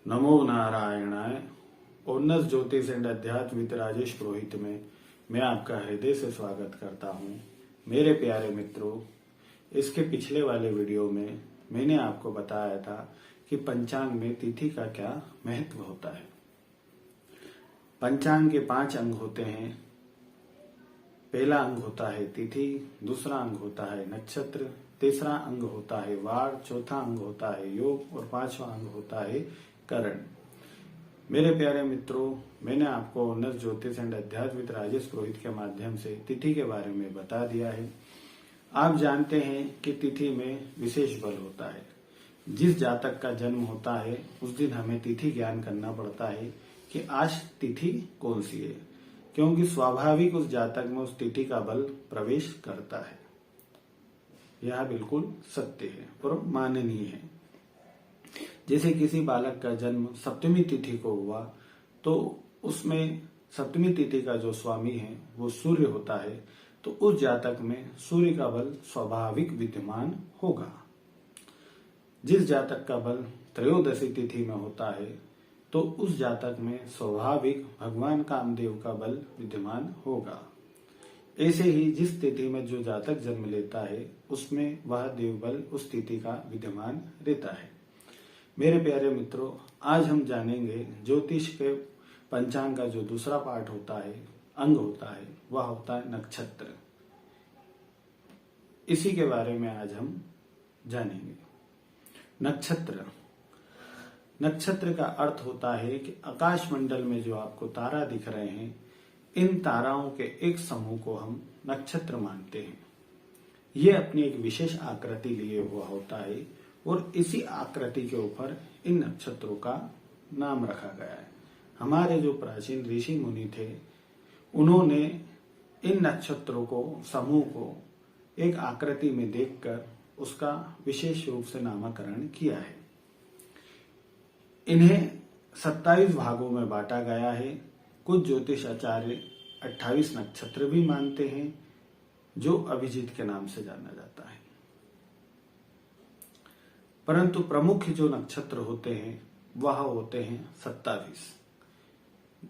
नमो नारायणाय। उन्नत ज्योतिष एंड अध्यात्म विद राजेश पुरोहित में मैं आपका हृदय से स्वागत करता हूं। मेरे प्यारे मित्रों, इसके पिछले वाले वीडियो में मैंने आपको बताया था कि पंचांग में तिथि का क्या महत्व होता है। पंचांग के 5 अंग होते हैं। पहला अंग होता है तिथि, दूसरा अंग होता है नक्षत्र, तीसरा अंग होता है वार, चौथा अंग होता है योग और 5वां अंग होता है करण। मेरे प्यारे मित्रों, मैंने आपको उन्नत ज्योतिष एंड अध्यात्म विद राजेश पुरोहित के माध्यम से तिथि के बारे में बता दिया है। आप जानते हैं कि तिथि में विशेष बल होता है। जिस जातक का जन्म होता है उस दिन हमें तिथि ज्ञान करना पड़ता है कि आज तिथि कौन सी है, क्योंकि स्वाभाविक उस जातक में उस तिथि का बल प्रवेश करता है। यह बिल्कुल सत्य है और माननीय है। जैसे किसी बालक का जन्म सप्तमी तिथि को हुआ तो उसमें सप्तमी तिथि का जो स्वामी है वो सूर्य होता है, तो उस जातक में सूर्य का बल स्वाभाविक विद्यमान होगा। जिस जातक का बल त्रयोदशी तिथि में होता है तो उस जातक में स्वाभाविक भगवान कामदेव का बल विद्यमान होगा। ऐसे ही जिस तिथि में जो जातक जन्म लेता है उसमें वह देवबल उस तिथि का विद्यमान रहता है। मेरे प्यारे मित्रों, आज हम जानेंगे ज्योतिष के पंचांग का जो दूसरा पार्ट होता है, अंग होता है, वह होता है नक्षत्र। इसी के बारे में आज हम जानेंगे। नक्षत्र का अर्थ होता है कि आकाश मंडल में जो आपको तारा दिख रहे हैं, इन ताराओं के एक समूह को हम नक्षत्र मानते हैं। ये अपनी एक विशेष आकृति लिए हुआ होता है और इसी आकृति के ऊपर इन नक्षत्रों का नाम रखा गया है। हमारे जो प्राचीन ऋषि मुनि थे, उन्होंने इन नक्षत्रों को, समूह को एक आकृति में देखकर उसका विशेष रूप से नामकरण किया है। इन्हें 27 भागों में बांटा गया है। कुछ ज्योतिष आचार्य 28 नक्षत्र भी मानते हैं, जो अभिजीत के नाम से जाना जाता है। परंतु प्रमुख जो नक्षत्र होते हैं वह होते हैं 27,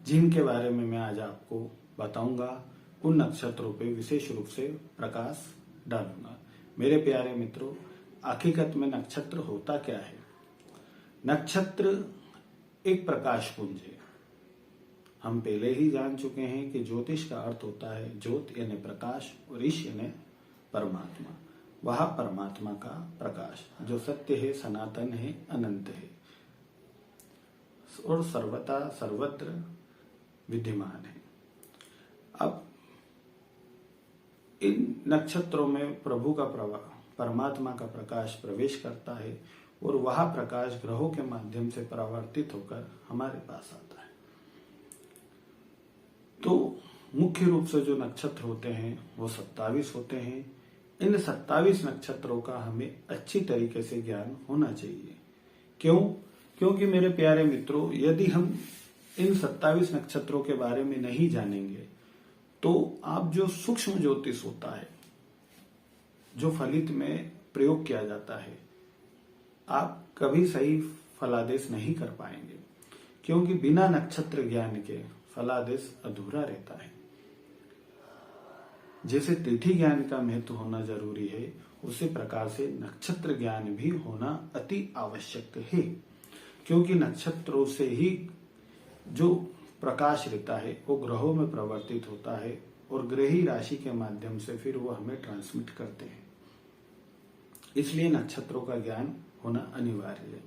जिनके बारे में मैं आज आपको बताऊंगा। उन नक्षत्रों पे विशेष रूप से प्रकाश डालूंगा। मेरे प्यारे मित्रों, हकीकत में नक्षत्र होता क्या है? नक्षत्र एक प्रकाश पुंज है। हम पहले ही जान चुके हैं कि ज्योतिष का अर्थ होता है ज्योत यानी प्रकाश और ईश यानी परमात्मा। वह परमात्मा का प्रकाश जो सत्य है, सनातन है, अनंत है और सर्वथा सर्वत्र विद्यमान है। अब इन नक्षत्रों में प्रभु का परमात्मा का प्रकाश प्रवेश करता है और वह प्रकाश ग्रहों के माध्यम से परावर्तित होकर हमारे पास आता है। तो मुख्य रूप से जो नक्षत्र होते हैं वो 27 होते हैं। इन 27 नक्षत्रों का हमें अच्छी तरीके से ज्ञान होना चाहिए। क्यों? क्योंकि मेरे प्यारे मित्रों, यदि हम इन 27 नक्षत्रों के बारे में नहीं जानेंगे तो आप जो सूक्ष्म ज्योतिष होता है, जो फलित में प्रयोग किया जाता है, आप कभी सही फलादेश नहीं कर पाएंगे, क्योंकि बिना नक्षत्र ज्ञान के फलादेश अधूरा रहता है। जैसे तिथि ज्ञान का महत्व होना जरूरी है, उसी प्रकार से नक्षत्र ज्ञान भी होना अति आवश्यक है, क्योंकि नक्षत्रों से ही जो प्रकाश रहता है वो ग्रहों में प्रवर्तित होता है और ग्रही राशि के माध्यम से फिर वो हमें ट्रांसमिट करते हैं। इसलिए नक्षत्रों का ज्ञान होना अनिवार्य है।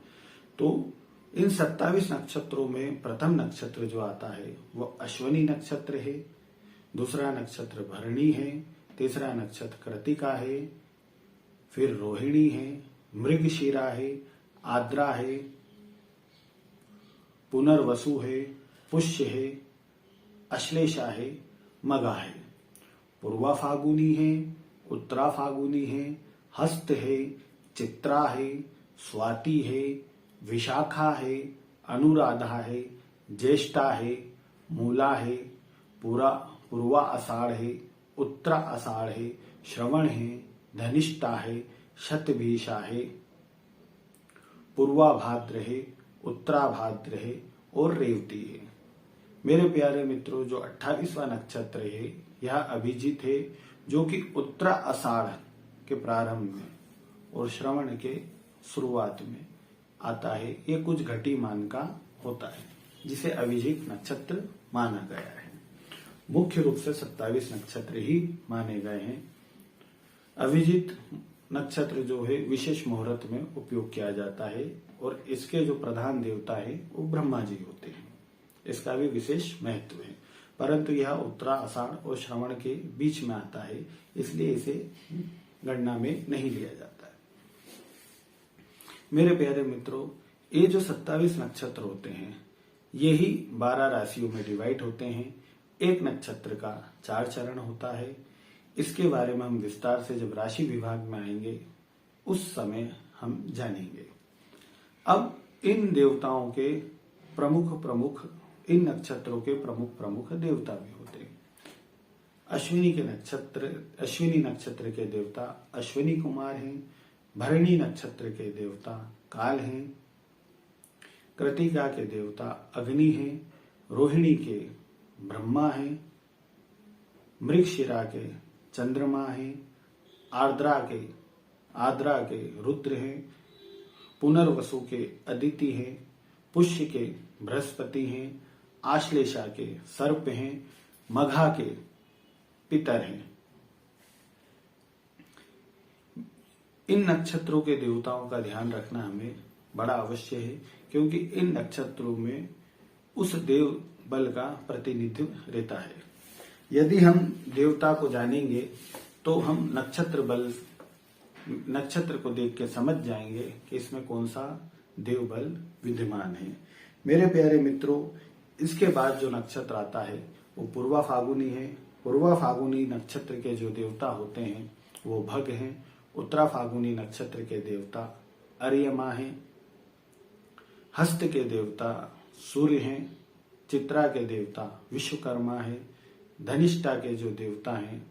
तो इन 27 नक्षत्रों में प्रथम नक्षत्र जो आता है वो अश्विनी नक्षत्र है, दूसरा नक्षत्र भरणी है, तीसरा नक्षत्र कृतिका है, फिर रोहिणी है, मृगशिरा है, आद्रा है, पुनर्वसु है, पुष्य है, अश्लेषा है, मगा है, पूर्वा फागुनी है, उत्तरा फागुनी है, हस्त है, चित्रा है, स्वाति है, विशाखा है, अनुराधा है, ज्येष्ठा है, मूला है, पूर्वा आषाढ़ है, उत्तरा आषाढ़ है, श्रवण है, धनिष्ठा है, शतभिषा है, पूर्वा भाद्र है, उत्तराभाद्र है और रेवती है। मेरे प्यारे मित्रों, जो 28वां नक्षत्र है यह अभिजीत है, जो कि उत्तरा आषाढ़ के प्रारंभ में और श्रवण के शुरुआत में आता है। ये कुछ घटी मान का होता है, जिसे अभिजीत नक्षत्र माना गया है। मुख्य रूप से 27 नक्षत्र ही माने गए हैं। अभिजीत नक्षत्र जो है विशेष मुहूर्त में उपयोग किया जाता है और इसके जो प्रधान देवता है वो ब्रह्मा जी होते हैं। इसका भी विशेष महत्व है, परंतु यह उत्तरा आषाढ़ और श्रवण के बीच में आता है, इसलिए इसे गणना में नहीं लिया जाता है। मेरे प्यारे मित्रों, ये जो 27 नक्षत्र होते हैं यही 12 राशियों में डिवाइड होते हैं। एक नक्षत्र का 4 चरण होता है। इसके बारे में हम विस्तार से जब राशि विभाग में आएंगे उस समय हम जानेंगे। अब इन देवताओं के प्रमुख इन नक्षत्रों के प्रमुख देवता भी होते हैं। अश्विनी नक्षत्र के देवता अश्विनी कुमार हैं। भरणी नक्षत्र के देवता काल हैं। कृतिका के देवता अग्नि हैं। रोहिणी के ब्रह्मा हैं। मृगशिरा के चंद्रमा हैं। आर्द्रा के रुद्र हैं। पुनर्वसु के अदिति हैं। पुष्य के बृहस्पति हैं। आश्लेषा के सर्प हैं। मघा के पितर हैं। इन नक्षत्रों के देवताओं का ध्यान रखना हमें बड़ा अवश्य है, क्योंकि इन नक्षत्रों में उस देव बल का प्रतिनिधित्व रहता है। यदि हम देवता को जानेंगे तो हम नक्षत्र को देख के समझ जाएंगे कि इसमें कौन सा देव बल विद्यमान है। मेरे प्यारे मित्रों, इसके बाद जो नक्षत्र आता है वो पूर्वा फागुनी है। पूर्वा फागुनी नक्षत्र के जो देवता होते हैं वो भग हैं। उत्तरा फागुनी नक्षत्र के देवता अर्यमा हैं। हस्त के देवता सूर्य हैं। चित्रा के देवता विश्वकर्मा है। धनिष्ठा के जो देवता हैं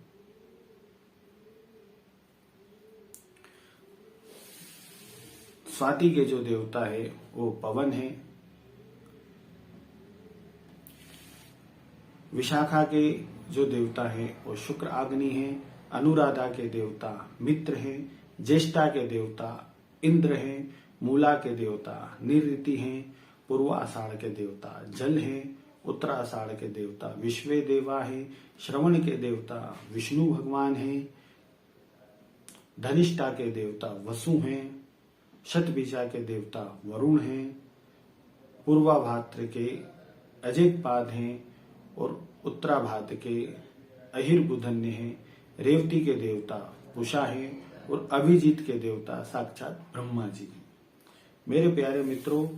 स्वाति के जो देवता है वो पवन है। विशाखा के जो देवता है वो शुक्र अग्नि है। अनुराधा के देवता मित्र हैं। ज्येष्ठा के देवता इंद्र हैं। मूला के देवता निऋति हैं। पूर्वाषाढ़ के देवता जल हैं। उत्तराषाढ़ के देवता विश्वे देवा है। श्रवण के देवता विष्णु भगवान हैं। धनिष्ठा के देवता वसु हैं। शतबीजा के देवता वरुण हैं। पूर्वाभाद्र के अजयपाद हैं और उत्तराभाद्र के अहिर्बुधन्य हैं। रेवती के देवता उषा हैं और अभिजीत के देवता साक्षात ब्रह्मा जी हैं। मेरे प्यारे मित्रों,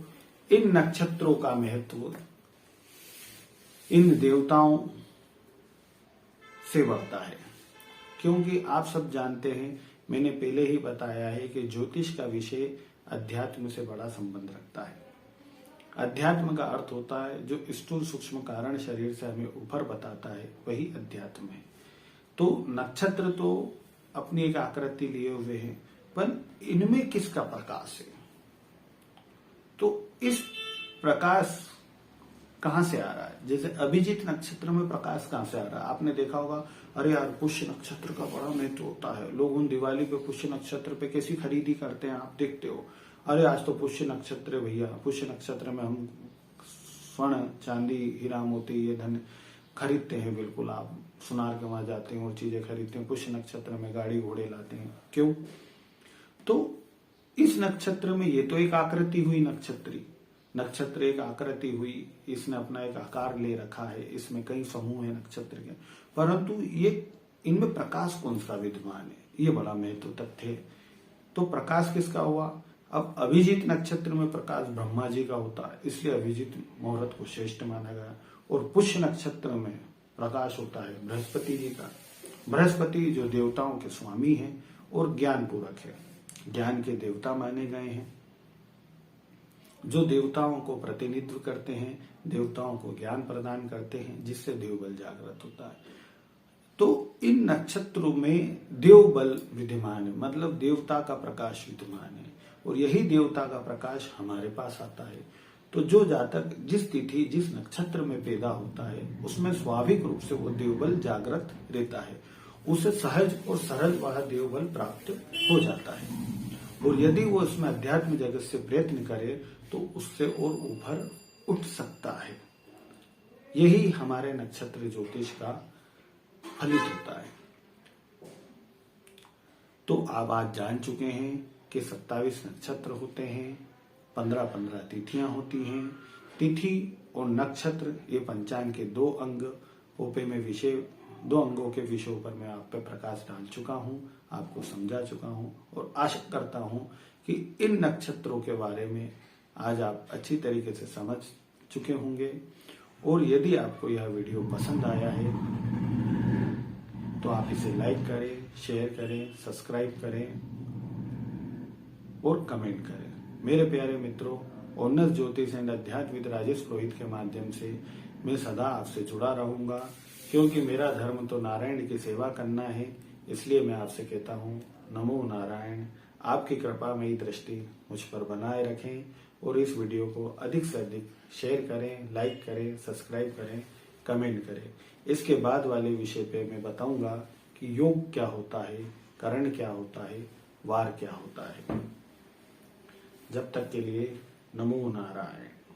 इन नक्षत्रों का महत्व इन देवताओं से बढ़ता है, क्योंकि आप सब जानते हैं, मैंने पहले ही बताया है कि ज्योतिष का विषय अध्यात्म से बड़ा संबंध रखता है। अध्यात्म का अर्थ होता है जो स्थूल सूक्ष्म कारण शरीर से हमें ऊपर बताता है, वही अध्यात्म है। तो नक्षत्र तो अपनी एक आकृति लिए हुए हैं, पर इनमें किसका प्रकाश है? तो इस प्रकाश कहां से आ रहा है? जैसे अभिजीत नक्षत्र में प्रकाश कहां से आ रहा है? आपने देखा होगा, अरे यार पुष्य नक्षत्र का बड़ा महत्व होता है। लोग उन दिवाली पे पुष्य नक्षत्र पे कैसी खरीदी करते हैं, आप देखते हो। अरे आज तो पुष्य नक्षत्र है भैया, पुष्य नक्षत्र में हम स्वर्ण चांदी हीरा मोती ये धन खरीदते हैं। बिल्कुल, आप सुनार के वहां जाते हैं और चीजें खरीदते हैं। पुष्य नक्षत्र में गाड़ी घोड़े लाते हैं। क्यों? तो इस नक्षत्र में ये तो एक आकृति हुई नक्षत्र एक आकृति हुई, इसने अपना एक आकार ले रखा है। इसमें कई समूह है नक्षत्र के, परंतु ये इनमें प्रकाश कौन सा विद्यमान है, ये बड़ा महत्व तथ्य है। तो प्रकाश किसका हुआ? अब अभिजीत नक्षत्र में प्रकाश ब्रह्मा जी का होता है, इसलिए अभिजीत मुहूर्त को श्रेष्ठ माना गया। और पुष्य नक्षत्र में प्रकाश होता है बृहस्पति जी का। बृहस्पति जो देवताओं के स्वामी हैं और ज्ञान पूरक है, ज्ञान के देवता माने गए हैं, जो देवताओं को प्रतिनिधित्व करते हैं, देवताओं को ज्ञान प्रदान करते हैं, जिससे देवबल जागृत होता है। तो इन नक्षत्रों में देवबल विद्यमान है, मतलब देवता का प्रकाश विद्यमान है, और यही देवता का प्रकाश हमारे पास आता है। तो जो जातक जिस तिथि जिस नक्षत्र में पैदा होता है उसमें स्वाभाविक रूप से वो देवबल जागृत रहता है, उसे सहज और सरल वह देवबल प्राप्त हो जाता है। और यदि वो इसमें अध्यात्म जगत से प्रयत्न करे तो उससे और उभर उठ सकता है। यही हमारे नक्षत्र ज्योतिष का फलित होता है। तो आप आज जान चुके हैं कि 27 नक्षत्र होते हैं, 15-15 तिथियां होती हैं। तिथि और नक्षत्र ये पंचांग के 2 अंग ओपे में विषय 2 अंगों के विषयों पर मैं आप पे प्रकाश डाल चुका हूं, आपको समझा चुका हूं और आशा करता हूं कि इन नक्षत्रों के बारे में आज आप अच्छी तरीके से समझ चुके होंगे। और यदि आपको यह वीडियो पसंद आया है तो आप इसे लाइक करें, शेयर करें, सब्सक्राइब करें और कमेंट करें। मेरे प्यारे मित्रों, ऑनर्स ज्योतिष एंड अध्यात्मविद राजेश पुरोहित के माध्यम से मैं सदा आपसे जुड़ा रहूंगा, क्योंकि मेरा धर्म तो नारायण की सेवा करना है। इसलिए मैं आपसे कहता हूँ नमो नारायण। आपकी कृपामयी दृष्टि मुझ पर बनाए रखें और इस वीडियो को अधिक से अधिक शेयर करें, लाइक करें, सब्सक्राइब करें, कमेंट करें। इसके बाद वाले विषय पे मैं बताऊंगा कि योग क्या होता है, करण क्या होता है, वार क्या होता है। जब तक के लिए नमो नारायण।